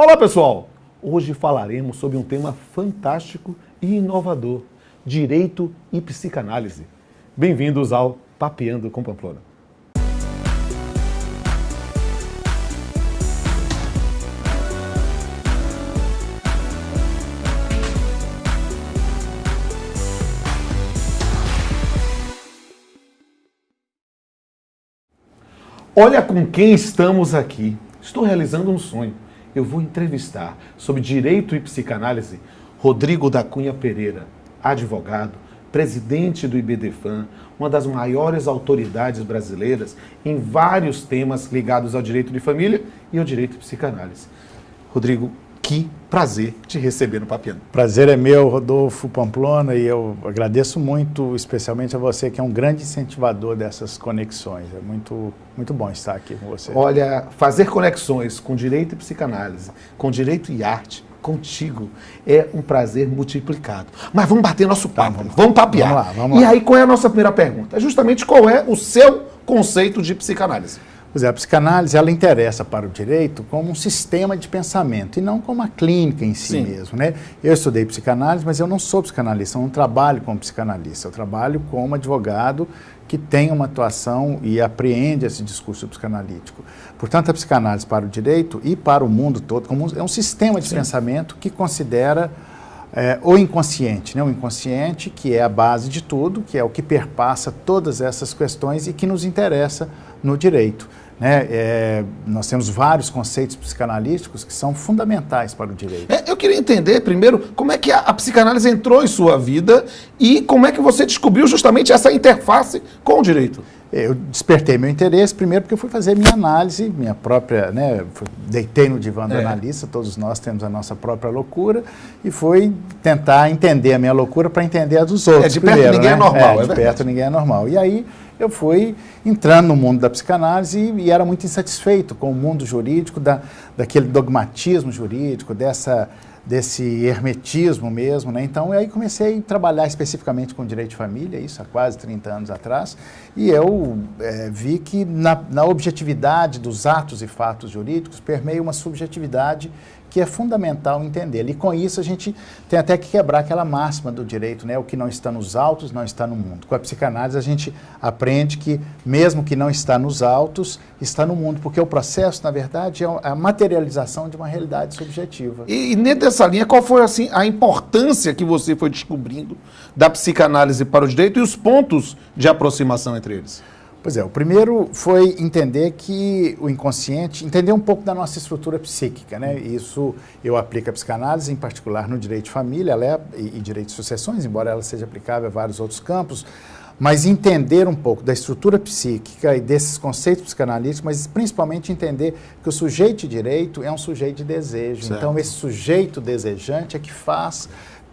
Olá, pessoal! Hoje falaremos sobre um tema fantástico e inovador: direito e psicanálise. Bem-vindos ao Papeando com Pamplona. Olha com quem estamos aqui. Estou realizando um sonho. Eu vou entrevistar sobre direito e psicanálise Rodrigo da Cunha Pereira, advogado, presidente do IBDFAM, uma das maiores autoridades brasileiras em vários temas ligados ao direito de família e ao direito de psicanálise. Rodrigo, que prazer te receber no Papeando. Prazer é meu, Rodolfo Pamplona, e eu agradeço muito, especialmente a você, que é um grande incentivador dessas conexões. É muito bom estar aqui com você. Olha, fazer conexões com direito e psicanálise, com direito e arte, contigo, é um prazer multiplicado. Mas vamos bater nosso papo, vamos papear. Vamos lá. E aí, qual é a nossa primeira pergunta? É justamente qual é o seu conceito de psicanálise? Pois é, a psicanálise, ela interessa para o direito como um sistema de pensamento e não como uma clínica em si mesmo, né? Eu estudei psicanálise, mas eu não sou psicanalista, eu não trabalho como psicanalista, eu trabalho como advogado que tem uma atuação e apreende esse discurso psicanalítico. Portanto, a psicanálise para o direito e para o mundo todo é um sistema de pensamento que considera o inconsciente, né? O inconsciente, que é a base de tudo, que é o que perpassa todas essas questões e que nos interessa no direito, né? Nós temos vários conceitos psicanalísticos que são fundamentais para o direito. Eu queria entender, primeiro, como é que a psicanálise entrou em sua vida e como é que você descobriu justamente essa interface com o direito. Eu despertei meu interesse, primeiro porque eu fui fazer minha análise, minha própria, né, deitei no divã do analista, todos nós temos a nossa própria loucura, e fui tentar entender a minha loucura para entender a dos outros. De perto primeiro, ninguém é normal. De perto ninguém é normal. E aí eu fui entrando no mundo da psicanálise e era muito insatisfeito com o mundo jurídico, daquele dogmatismo jurídico, desse hermetismo mesmo, né? Então, aí comecei a trabalhar especificamente com direito de família, isso há quase 30 anos atrás, e eu vi que na objetividade dos atos e fatos jurídicos permeia uma subjetividade que é fundamental entender. E com isso a gente tem até que quebrar aquela máxima do direito, né? O que não está nos autos não está no mundo. Com a psicanálise a gente aprende que mesmo que não está nos autos, está no mundo, porque o processo, na verdade, é a materialização de uma realidade subjetiva. E dentro dessa linha, qual foi assim a importância que você foi descobrindo da psicanálise para o direito e os pontos de aproximação entre eles? Pois é, o primeiro foi entender que o inconsciente, entender um pouco da nossa estrutura psíquica, né? Isso eu aplico a psicanálise, em particular no direito de família e direito de sucessões, embora ela seja aplicável a vários outros campos, mas entender um pouco da estrutura psíquica e desses conceitos psicanalíticos, mas principalmente entender que o sujeito de direito é um sujeito de desejo. Certo. Então, esse sujeito desejante é que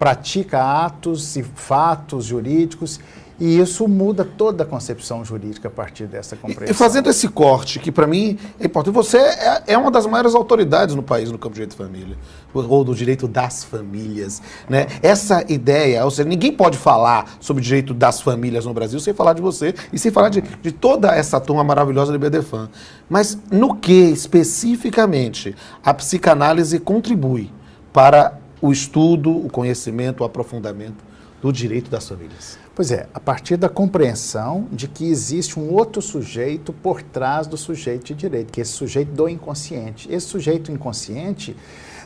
pratica atos e fatos jurídicos. E isso muda toda a concepção jurídica a partir dessa compreensão. E fazendo esse corte, que para mim é importante, você é uma das maiores autoridades no país no campo de direito de família, ou do direito das famílias, né? Essa ideia, ou seja, ninguém pode falar sobre o direito das famílias no Brasil sem falar de você e sem falar de toda essa turma maravilhosa do IBDFAM. Mas no que, especificamente, a psicanálise contribui para o estudo, o conhecimento, o aprofundamento do direito das famílias? Pois é, a partir da compreensão de que existe um outro sujeito por trás do sujeito de direito, que é esse sujeito do inconsciente. Esse sujeito inconsciente,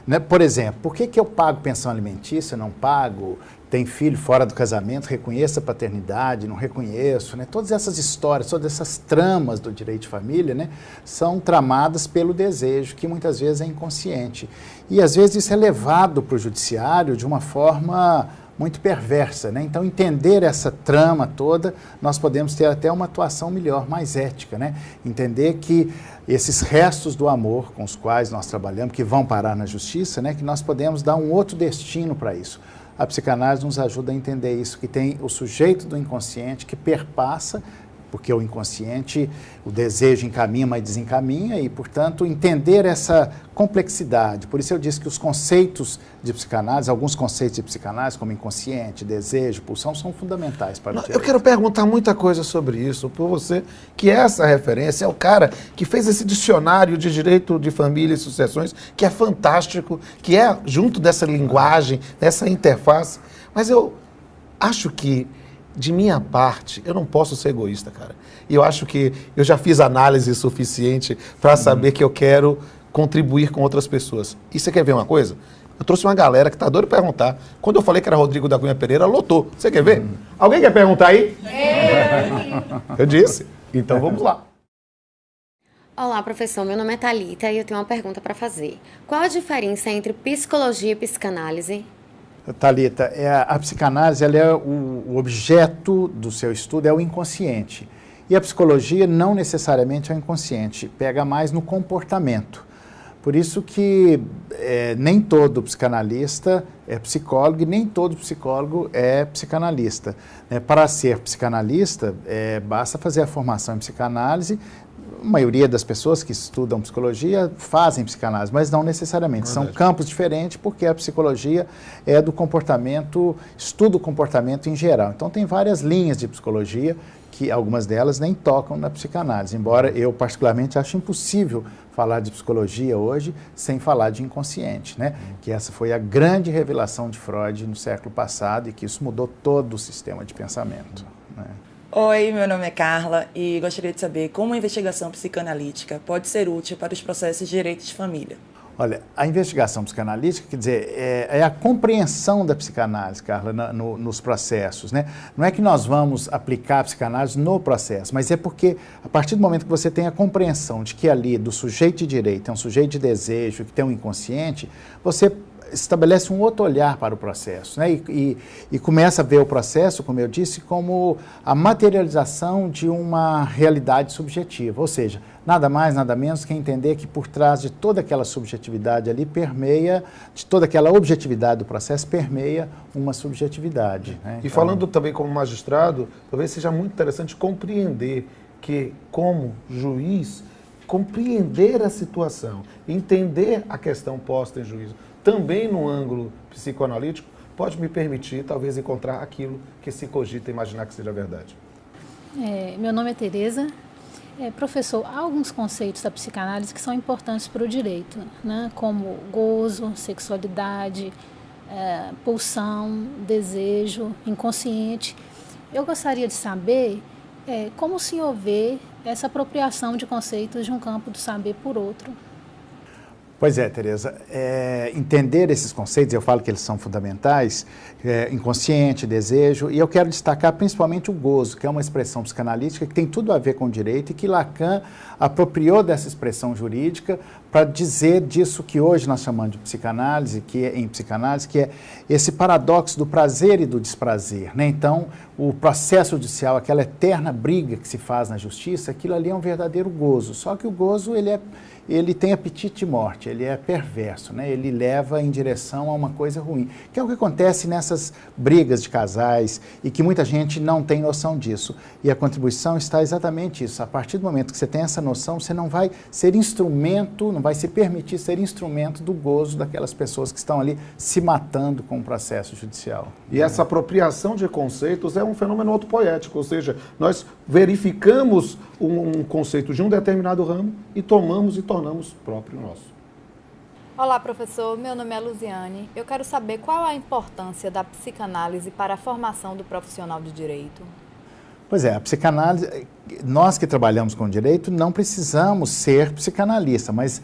né, por exemplo, por que eu pago pensão alimentícia, não pago, tem filho fora do casamento, reconheço a paternidade, não reconheço, né? Todas essas histórias, todas essas tramas do direito de família, né, são tramadas pelo desejo, que muitas vezes é inconsciente. E às vezes isso é levado para o judiciário de uma forma muito perversa, né? Então, entender essa trama toda, nós podemos ter até uma atuação melhor, mais ética, né? Entender que esses restos do amor com os quais nós trabalhamos, que vão parar na justiça, né? Que nós podemos dar um outro destino para isso. A psicanálise nos ajuda a entender isso, que tem o sujeito do inconsciente que perpassa porque o inconsciente, o desejo encaminha, mas desencaminha, e, portanto, entender essa complexidade. Por isso eu disse que os conceitos de psicanálise, alguns conceitos de psicanálise, como inconsciente, desejo, pulsão, são fundamentais para o direito. Eu quero perguntar muita coisa sobre isso, por você, que é essa referência, é o cara que fez esse dicionário de direito de família e sucessões, que é fantástico, que é junto dessa linguagem, dessa interface. Mas eu acho que, de minha parte, eu não posso ser egoísta, cara. E eu acho que eu já fiz análise suficiente para saber que eu quero contribuir com outras pessoas. E você quer ver uma coisa? Eu trouxe uma galera que tá doido para perguntar. Quando eu falei que era Rodrigo da Cunha Pereira, lotou. Você quer ver? Alguém quer perguntar aí? Eu disse. Então vamos lá. Olá, professor. Meu nome é Thalita e eu tenho uma pergunta para fazer. Qual a diferença entre psicologia e psicanálise? Thalita, a psicanálise ela é o objeto do seu estudo, é o inconsciente. E a psicologia não necessariamente é o inconsciente, pega mais no comportamento. Por isso que nem todo psicanalista é psicólogo e nem todo psicólogo é psicanalista. Para ser psicanalista, basta fazer a formação em psicanálise. A maioria das pessoas que estudam psicologia fazem psicanálise, mas não necessariamente. Verdade. São campos diferentes porque a psicologia é do comportamento, estuda o comportamento em geral. Então tem várias linhas de psicologia que algumas delas nem tocam na psicanálise, embora eu particularmente acho impossível falar de psicologia hoje sem falar de inconsciente, né? Que essa foi a grande revelação de Freud no século passado e que isso mudou todo o sistema de pensamento, né? Oi, meu nome é Carla e gostaria de saber como a investigação psicanalítica pode ser útil para os processos de direito de família. Olha, a investigação psicanalítica, quer dizer, é a compreensão da psicanálise, Carla, nos processos, né? Não é que nós vamos aplicar a psicanálise no processo, mas é porque a partir do momento que você tem a compreensão de que ali do sujeito de direito é um sujeito de desejo, que tem um inconsciente, você estabelece um outro olhar para o processo, né? E começa a ver o processo, como eu disse, como a materialização de uma realidade subjetiva, ou seja, nada mais, nada menos que entender que por trás de toda aquela subjetividade ali permeia, de toda aquela objetividade do processo, permeia uma subjetividade, né? E falando também como magistrado, talvez seja muito interessante compreender que, como juiz, compreender a situação, entender a questão posta em juízo, também no ângulo psicoanalítico, pode me permitir, talvez, encontrar aquilo que se cogita e imaginar que seja verdade. Meu nome é Tereza. Professor, há alguns conceitos da psicanálise que são importantes para o direito, né? Como gozo, sexualidade, pulsão, desejo, inconsciente. Eu gostaria de saber como o senhor vê essa apropriação de conceitos de um campo do saber por outro. Pois é, Tereza, entender esses conceitos, eu falo que eles são fundamentais, inconsciente, desejo, e eu quero destacar principalmente o gozo, que é uma expressão psicanalítica que tem tudo a ver com o direito e que Lacan apropriou dessa expressão jurídica para dizer disso que hoje nós chamamos de psicanálise, em psicanálise, que é esse paradoxo do prazer e do desprazer, né? Então, o processo judicial, aquela eterna briga que se faz na justiça, aquilo ali é um verdadeiro gozo, só que o gozo, ele tem apetite de morte, ele é perverso, né? Ele leva em direção a uma coisa ruim, que é o que acontece nessas brigas de casais e que muita gente não tem noção disso. E a contribuição está exatamente isso. A partir do momento que você tem essa noção, você não vai ser instrumento, não vai se permitir ser instrumento do gozo daquelas pessoas que estão ali se matando com o processo judicial. E essa apropriação de conceitos é um fenômeno autopoético, ou seja, nós verificamos um conceito de um determinado ramo e tomamos e tornamos próprio nosso. Olá, professor. Meu nome é Luziane. Eu quero saber qual a importância da psicanálise para a formação do profissional de direito. Pois é, a psicanálise, nós que trabalhamos com direito não precisamos ser psicanalista, mas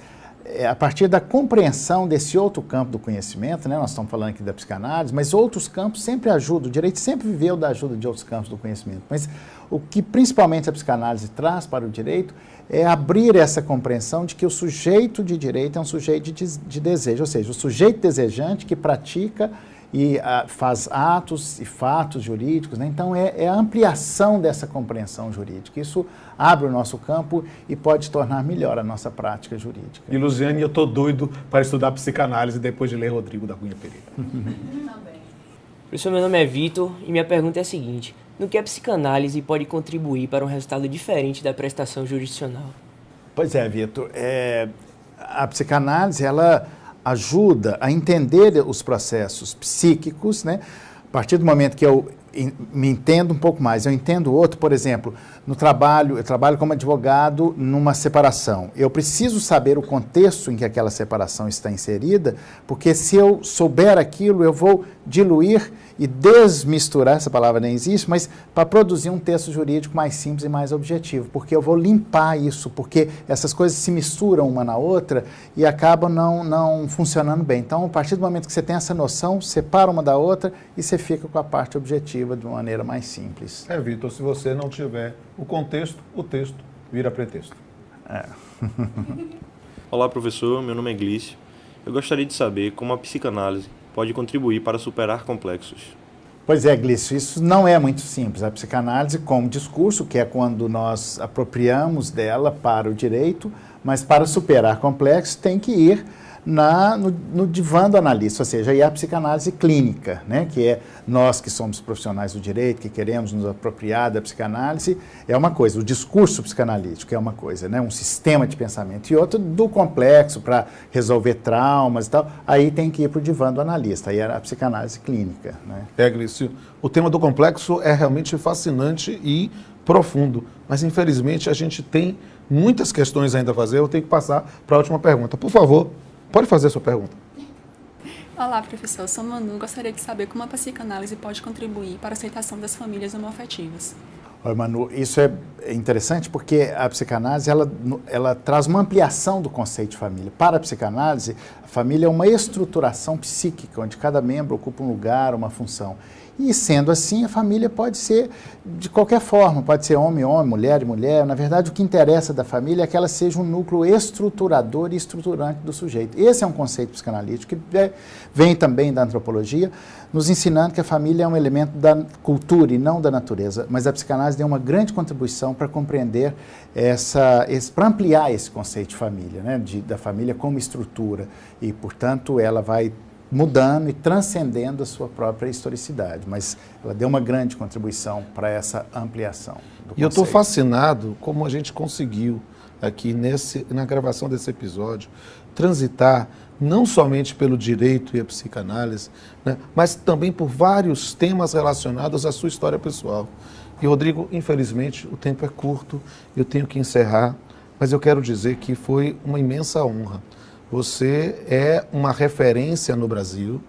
a partir da compreensão desse outro campo do conhecimento, né? Nós estamos falando aqui da psicanálise, mas outros campos sempre ajudam, o direito sempre viveu da ajuda de outros campos do conhecimento, mas o que principalmente a psicanálise traz para o direito é abrir essa compreensão de que o sujeito de direito é um sujeito de desejo, ou seja, o sujeito desejante que pratica e faz atos e fatos jurídicos, né? Então é a ampliação dessa compreensão jurídica. Isso abre o nosso campo e pode tornar melhor a nossa prática jurídica. E Luziane, eu estou doido para estudar psicanálise depois de ler Rodrigo da Cunha Pereira. Professor, meu nome é Vitor e minha pergunta é a seguinte: no que a psicanálise pode contribuir para um resultado diferente da prestação jurisdicional? Pois é, Vitor. A psicanálise, ela ajuda a entender os processos psíquicos, né? A partir do momento que eu me entendo um pouco mais, eu entendo o outro, por exemplo, no trabalho, eu trabalho como advogado numa separação. Eu preciso saber o contexto em que aquela separação está inserida, porque se eu souber aquilo, eu vou diluir e desmisturar, essa palavra nem existe, mas para produzir um texto jurídico mais simples e mais objetivo, porque eu vou limpar isso, porque essas coisas se misturam uma na outra e acabam não funcionando bem. Então, a partir do momento que você tem essa noção, separa uma da outra e você fica com a parte objetiva de uma maneira mais simples. Vitor, se você não tiver o contexto, o texto vira pretexto. Olá, professor. Meu nome é Glício. Eu gostaria de saber como a psicanálise pode contribuir para superar complexos. Pois é, Glício, isso não é muito simples. A psicanálise como discurso, que é quando nós apropriamos dela para o direito, mas para superar complexos tem que ir no divã do analista, ou seja, aí a psicanálise clínica, né, que é nós que somos profissionais do direito, que queremos nos apropriar da psicanálise, é uma coisa, o discurso psicanalítico é uma coisa, né, um sistema de pensamento, e outro do complexo para resolver traumas e tal, aí tem que ir para o divã do analista, aí é a psicanálise clínica. Né. Glício, o tema do complexo é realmente fascinante e profundo, mas infelizmente a gente tem muitas questões ainda a fazer, eu tenho que passar para a última pergunta. Por favor, pode fazer a sua pergunta. Olá, professor. Eu sou Manu. Gostaria de saber como a psicanálise pode contribuir para a aceitação das famílias homoafetivas. Oi, Manu, isso é interessante porque a psicanálise ela traz uma ampliação do conceito de família. Para a psicanálise, a família é uma estruturação psíquica, onde cada membro ocupa um lugar, uma função. E sendo assim, a família pode ser de qualquer forma, pode ser homem, homem, mulher, mulher. Na verdade, o que interessa da família é que ela seja um núcleo estruturador e estruturante do sujeito. Esse é um conceito psicanalítico que vem também da antropologia, nos ensinando que a família é um elemento da cultura e não da natureza. Mas a psicanálise deu uma grande contribuição para compreender para ampliar esse conceito de família, né, da família como estrutura. E, portanto, ela vai mudando e transcendendo a sua própria historicidade, mas ela deu uma grande contribuição para essa ampliação do conceito. E eu estou fascinado como a gente conseguiu aqui na gravação desse episódio transitar não somente pelo direito e a psicanálise, né, mas também por vários temas relacionados à sua história pessoal. E, Rodrigo, infelizmente, o tempo é curto, eu tenho que encerrar, mas eu quero dizer que foi uma imensa honra. Você é uma referência no Brasil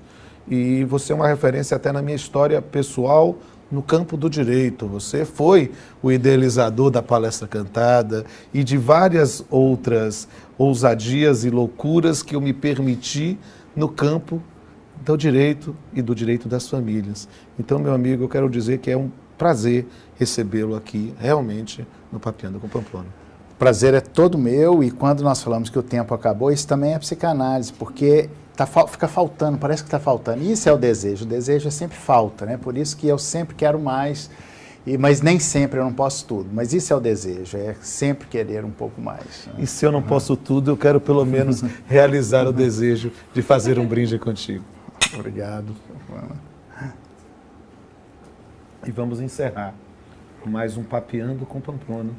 e você é uma referência até na minha história pessoal no campo do direito. Você foi o idealizador da palestra cantada e de várias outras ousadias e loucuras que eu me permiti no campo do direito e do direito das famílias. Então, meu amigo, eu quero dizer que é um prazer recebê-lo aqui, realmente, no Papeando com Pamplona. O prazer é todo meu, e quando nós falamos que o tempo acabou, isso também é psicanálise, porque fica faltando, parece que está faltando. E isso é o desejo é sempre falta, né? Por isso que eu sempre quero mais, mas nem sempre eu não posso tudo. Mas isso é o desejo, é sempre querer um pouco mais. Né? E se eu não posso tudo, eu quero pelo menos realizar o desejo de fazer um brinde contigo. Obrigado. E vamos encerrar mais um Papeando com Pamplona,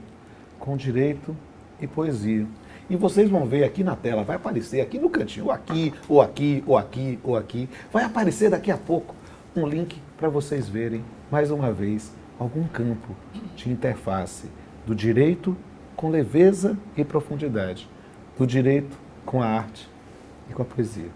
com direito e poesia. E vocês vão ver aqui na tela, vai aparecer aqui no cantinho, ou aqui, ou aqui, ou aqui, ou aqui. Vai aparecer daqui a pouco um link para vocês verem, mais uma vez, algum campo de interface do direito com leveza e profundidade, do direito com a arte e com a poesia.